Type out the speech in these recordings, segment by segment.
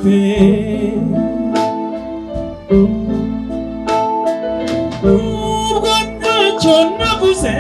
pe ubwo ntacyo navuze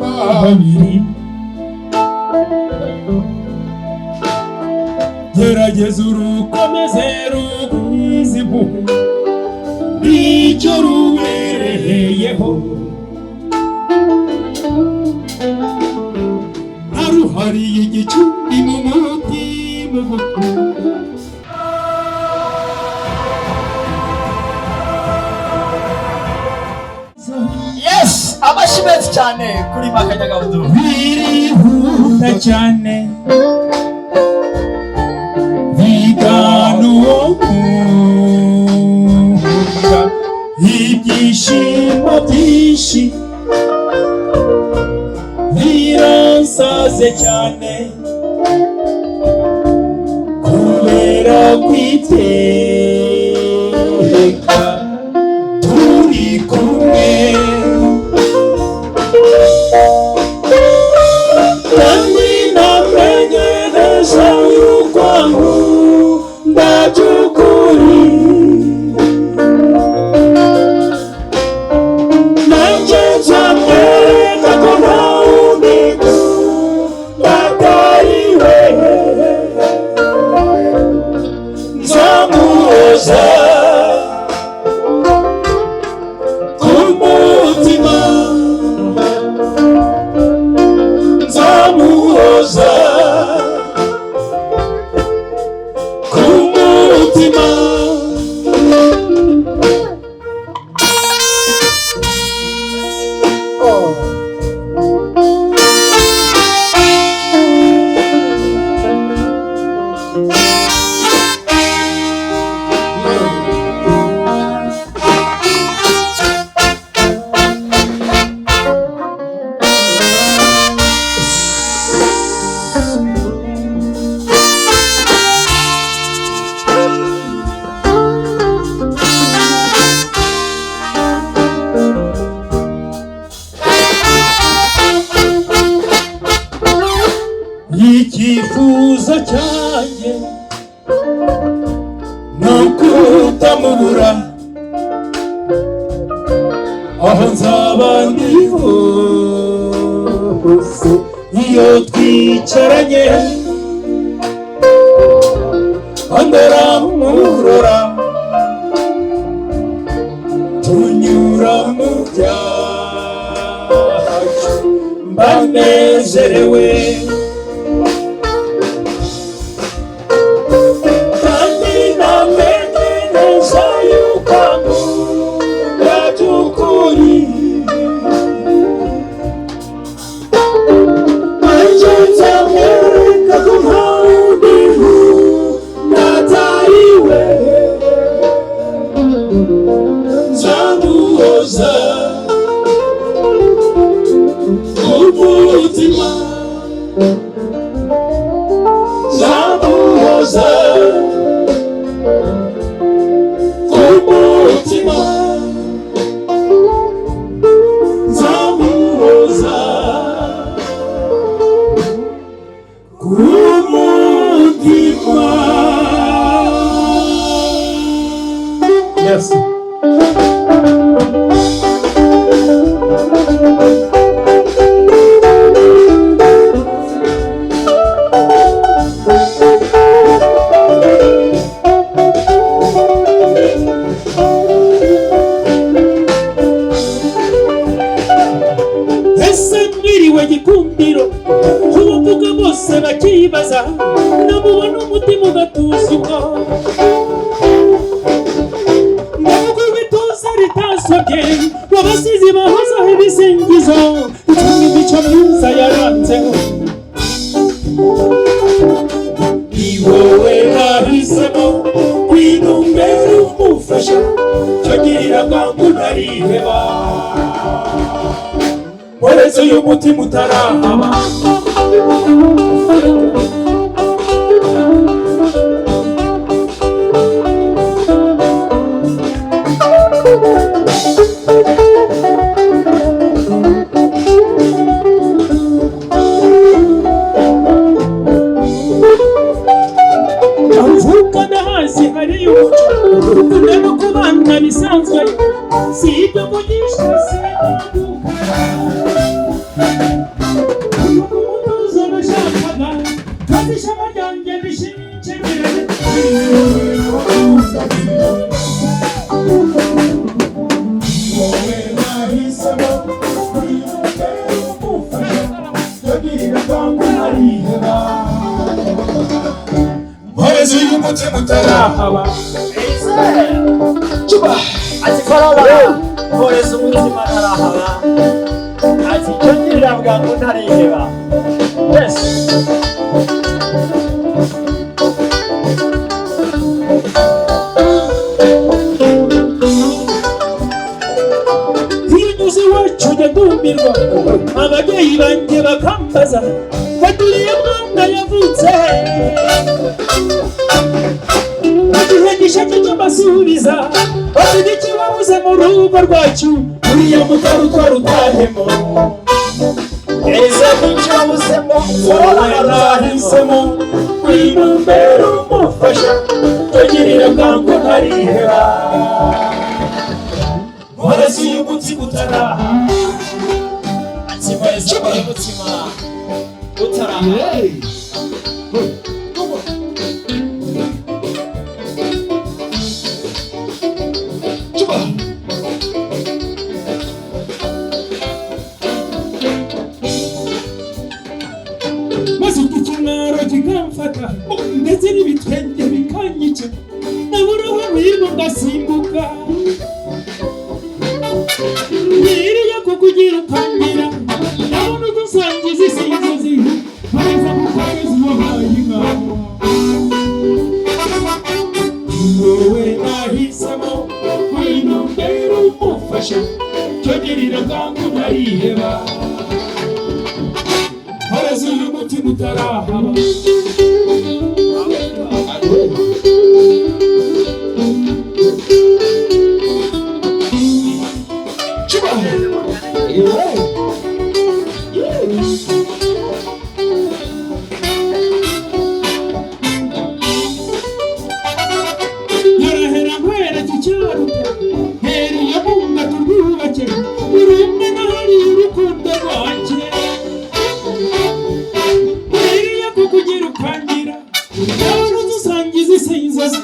babiri gerageza urukomeze rugwize impuhwe nicyo rubereyeho naruhariye igicumbi mu mutima yes amashyi menshi cyane kuri Makanyagahudu birihuta cyane bigana ibyishimo byinshi biransaze cyane kubera kwiteka turi kumwe kandi namenye neza yuko ankunda by'ukuri nanjye nzamwereka ko nta wundi atari we nzamuhoza ku mutima nzamuhoza ku mutima icyifuzo cyanjye ni ukutamubura aho nzaba ndi hose iyo twicaranye andora murora tunyura mu byacu mbanezerewe nzamuhoza umutima nzamuhoza umutima nzamuhoza umutima. Yes. Mwiriwe gikundiro uvuga bose bakibaza namubona umutima ugatuzumwa nubwo bituza ritasobye wabasizi bahozaho ibisingizo icumwe imico myiza yaranzeho ni wowe nahisemo kwinumbera umufasha cyo girira bwangu ntariheba uretse uyu mutima utarahaba umutima utarahaba. Cuba ati korora mporeza umutima ntarahaba ati icyo ngirira bwangu ntariheba. Yes. Hinyuze iwacu ndagumirwa ababyeyi banjye bakambaza baturiye mwana yavutse igihe gishaje cyo mbasubiza bafite ikibabuze mu rugo rwacu uriya mutari utwara utahemo ese n'icyo wabuzemo wowe nahisemo kwinumbera umufasha tugirira bwangu ntariheba mporeza uyu mutima utaraha ati mporeza uyu mutima utaraha. maze ikimwaro kikamfata ndetse n'ibitwenge bikanyica nabura aho birimo ngasimbuka niriye kukugira ukangira nabona udusangiza isi inzozi nkomeza gukomeza uwahaye inka wowe nahisemo kwinumbera umufasha tugirira bwangu ntariheba mporeza uyu mutima utarahaba. Yarahera nkwereka icyaruta heriye bunga turwubake buri umwe n'ahari urukundo rwanjye niriye kukugira ukangira nabona udusangiza isi inzozi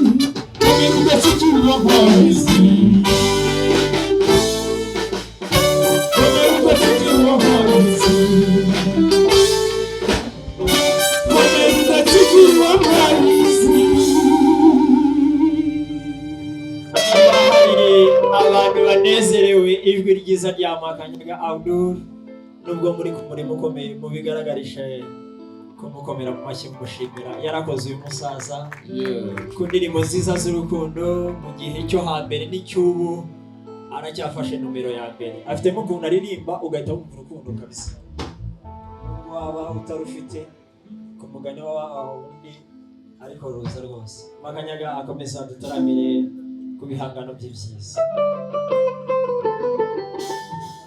komera udasukirwa nk'abisi komera udasukirwa nk'abisi komera udasukirwa nk'abisi. Abantu banezerewe ijwi ryiza rya Makanyaga Abdul nubwo muri ku murimo ukomeye mubigaragarisha kumukomera mu mashyi mumushimira. Yarakoze uyu musaza ku ndirimbo nziza z'urukundo mu gihe cyo hambere n'icyubu aracyafashe numero ya mbere. Afitemo ukuntu aririmba ugahita wumva urukundo kabisa waba utarufite ku mugani w'undi ariko ruza rwose. Makanyaga akomeza dutaramire ku bihangano bye byiza.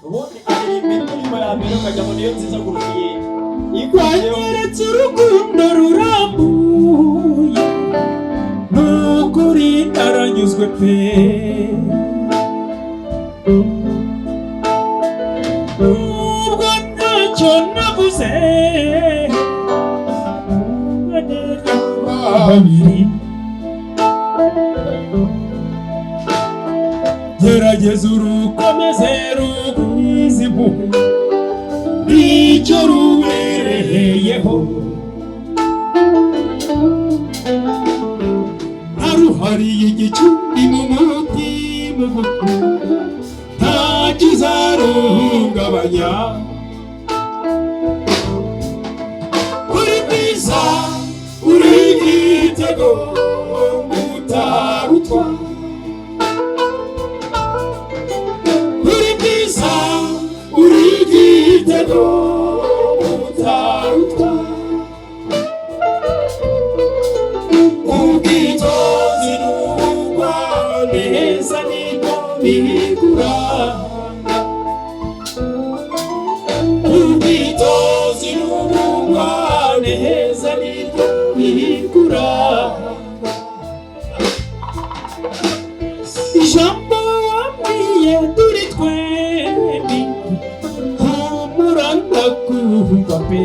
Ubundi aririmba indirimbo ya mbere ukajya mu niyo nziza kurusha iyindi. Wanyeretse urukundo rurambuye nukuri naranyuzwe pe nubwo ntacyo navuze babiri gerageza urukomeze rugwize impuhwe icyo rubereyeho aruhariye igicumbi mu mutima nta kizaruhungabanya uri mwiza uri igitego utarutwa uri mwiza uri igitego utarutwa ubwitonzi n'ubugwa neza nibwo bigura ubwitonzi n'ubugwa neza nibwo bigura ijambo wabwiye turi twembi humura ndakumva pe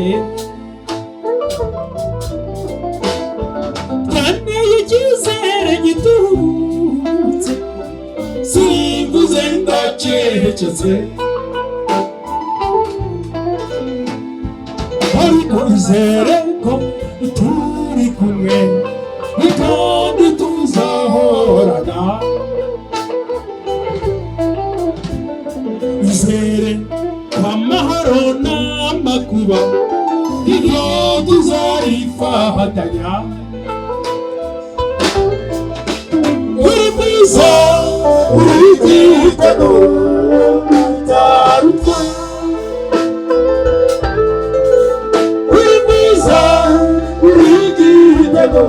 byanteye icyizere gitubutse simvuze ndacecetse ariko izere ko turi kumwe twizere amahoro n'amakuba ibyo tuzarifatanya uri mwiza uri igitego utarutwa uri mwiza uri igitego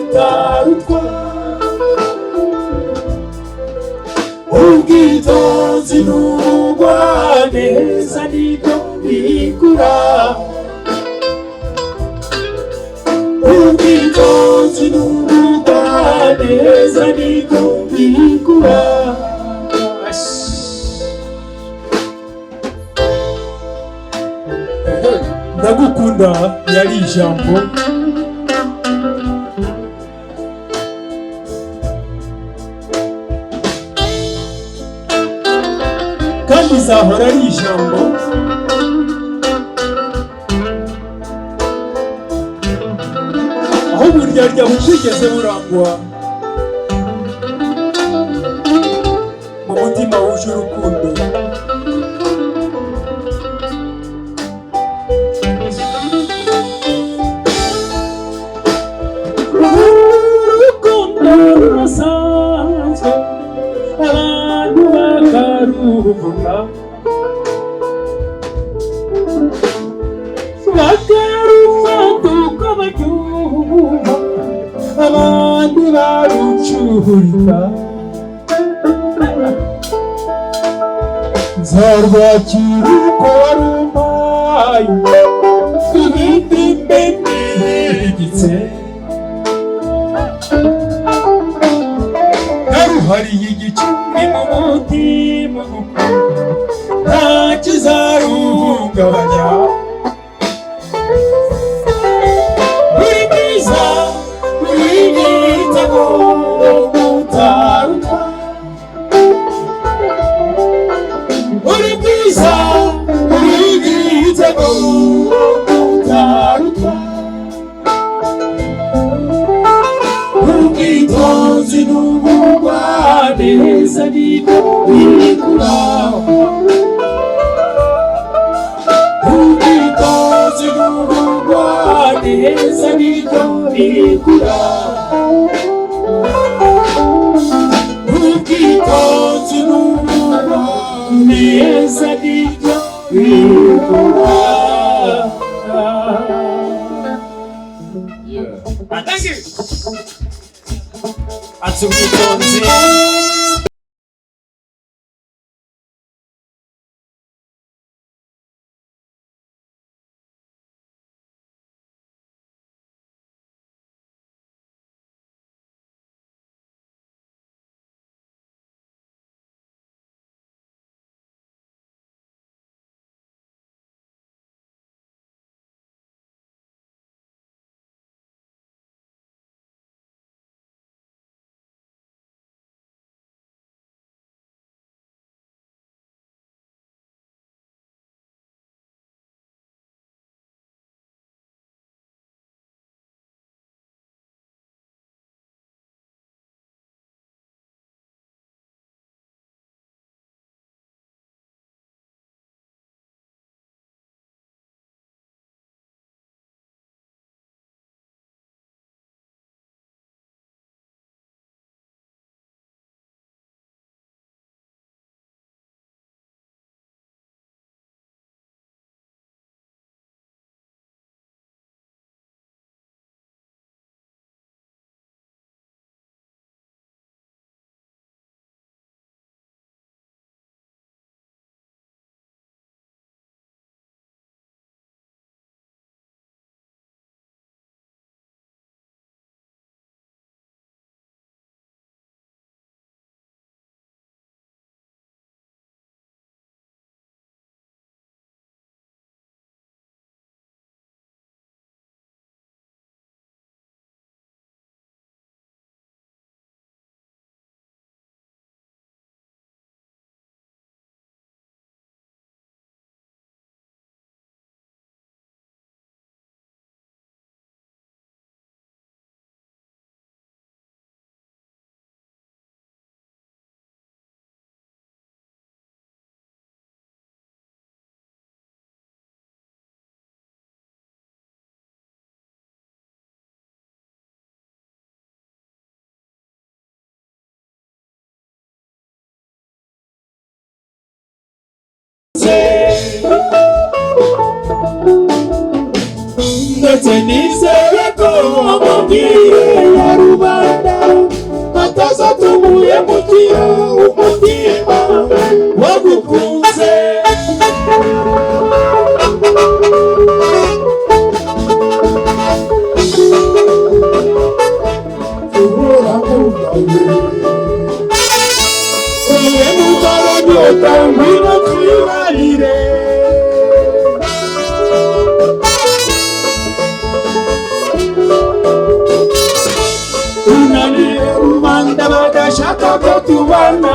utarutwa ubwitonzi n'ubugwaneza nibyo bigura ubwitonzi n'ubugwaneza nibyo bigura ndagukunda yari ijambo kandi izahora ari ijambo aho uburyarya butigeze burangwa mu mutima wuje urukundo urukundo rurasanzwe abantu bakaruvuna bakarufata uko baryumva abandi barucurika nzarwakira uko warumpaye ibindi mbe nihigitse naruhariye igicumbi mu mutima nta kizaruhungabanya uri mwiza uri igitego utaruka uri mwiza uri igitego utaruka ubwitonzi n'ubugwaneza nibyo bigura ubwitonzi n'ubugwaneza nibyo bigura ubwitonzi n'ubugwaneza nibyo bigura. Thank you. Atsubitonzi nizeye ko wamubwiye ya rubanda atazatumuye mutira umutima wagukunze. Uye mugabo nyota ngwino twibarire, unaniye rubanda badashaka ko tubana.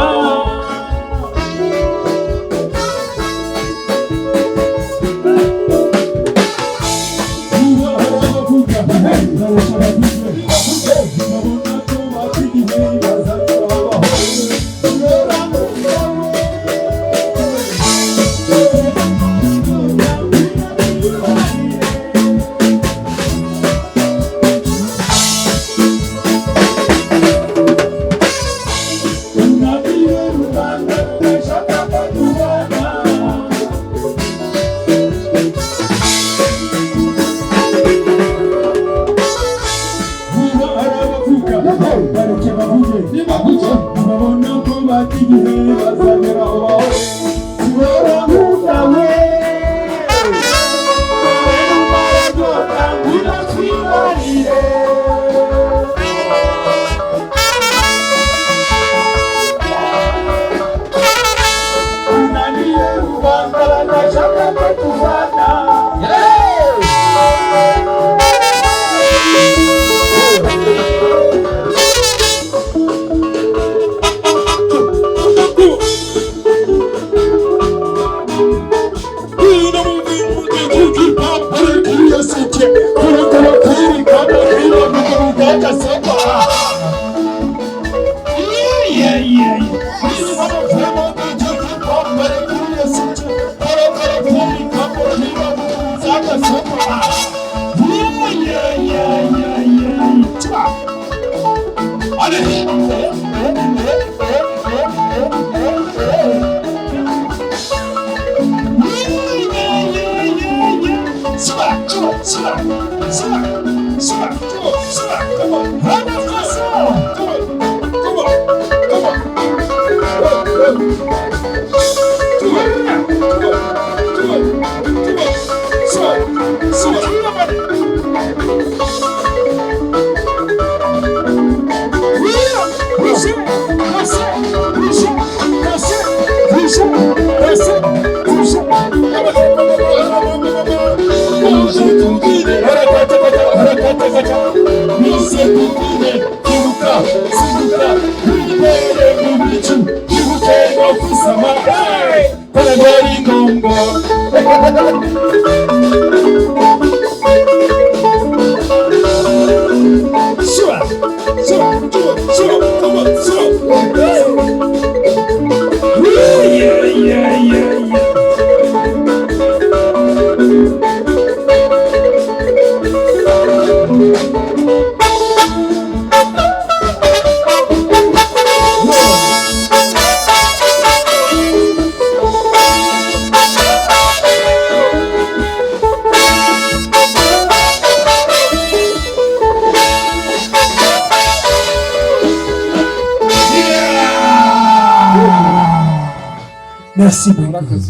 Merci beaucoup.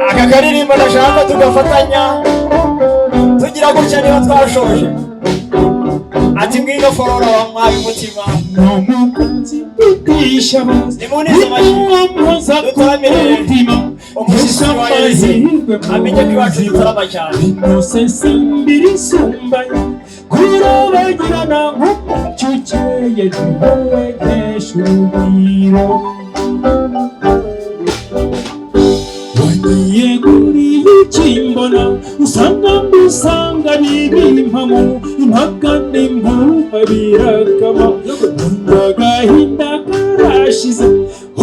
Aka karirimbo ndashaka tugafatanya tugira gutya niba twashoje. Ati ngwino forora wa mwabi mutima nimunize amashyi dutaramirire umushyitsi wa Yesu amenye ko iwacu dutarama cyane. Mbiri isumbanye kurabagirana nk'umucyukeye duhowegesha urugwiro. Wagiye kuriye ikimbona usanga bibimpamo impaka n'impuha birakama agahinda karashize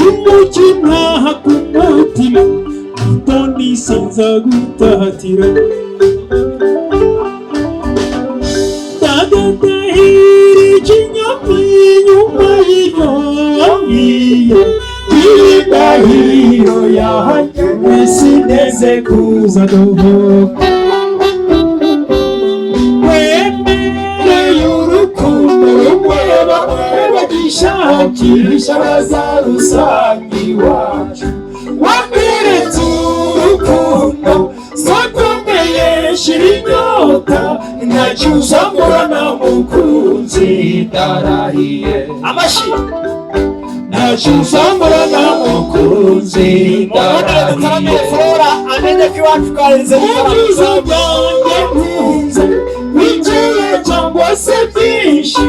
umucyo ntaha ku mutima mutoni sinza gutahatira dagadahira ikinyoma indahiro yanjye sineze kuza duhuka wemereye urukundo rumwe bamwe bagishakisha bazarusanga iwacu wamweretse urukundo sakomeye shira inyota ntacyo uzamurana mukunzi ndarahiye amashi ntacyo uzamurana mukunzi ndarahiye Flora amenye ko iwacu karenze ubwiza bwanjye nkunze wigiye cyangwa se byinshi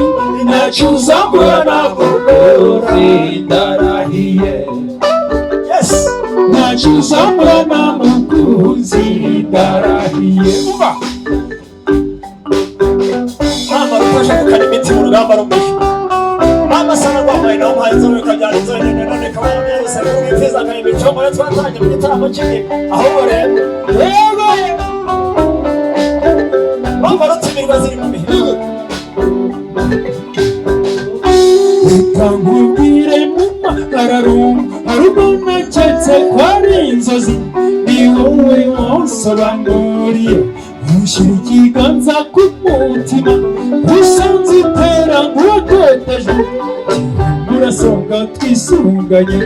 ntacyo uzamurana mukunzi ndarahiye ntacyo uzamurana mukunzi ndarahiye mama rufasha gukana imitsi mu rugamba rumesha mama sana rwambaye nawe umuhaye inzobe ukajyana inzobe none kabona neza n'ubwifiza akanya imicomo yo twatanye mu gitaramo kimwe ahubwo rero mama rutimirwa ziri mu mihigo reka nkubwire mama ararumva arubwo naketse ko ari inzozi ni wowe wansobanuriye ushyira ikiganza ku mutima usanze itera nk'uwateteje murasonga twisunganye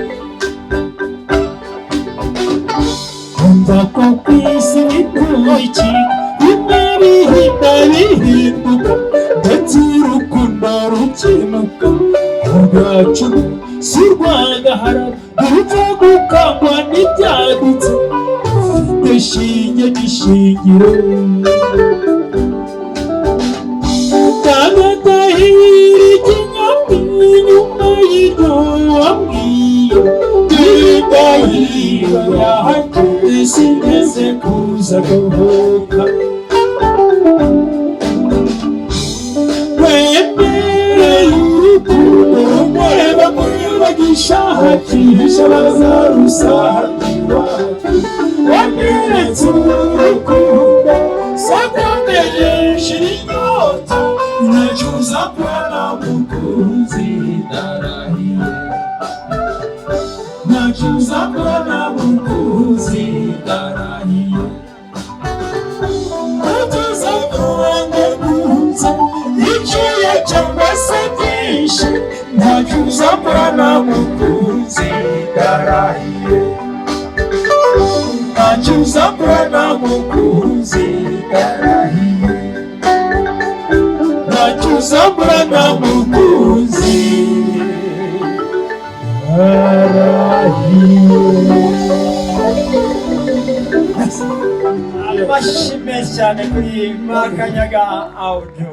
kumva ko ku isi bikurikira bimwe bihinda bihinduka ndetse urukundo rukimuka ubwacu si urwagaharara urupfa gukangwa n'ibyadutse ufite shinge n'ishingiro kagatahira ikinyambi nyuma y'iryo wambwiye indahiro yanjye sineze kuza guhuka wemereye urukundo rumwe bamwe bagishakisha bazarusanga iwacu wamweretse urukundo sakomeye shira inyota ntacyo uzamurana mukunzi ndarahiye ntacyo uzamurana mukunzi ndarahiye ntacyo uzamurana mukunzi iciye cyangwa se byinshi ntacyo uzamurana mukunzi ndarahiye ntacyo uzamurana mukunzi ndarahiye ntacyo uzamurana mukunzi amashyi menshi cyane kuri Makanyaga Audio.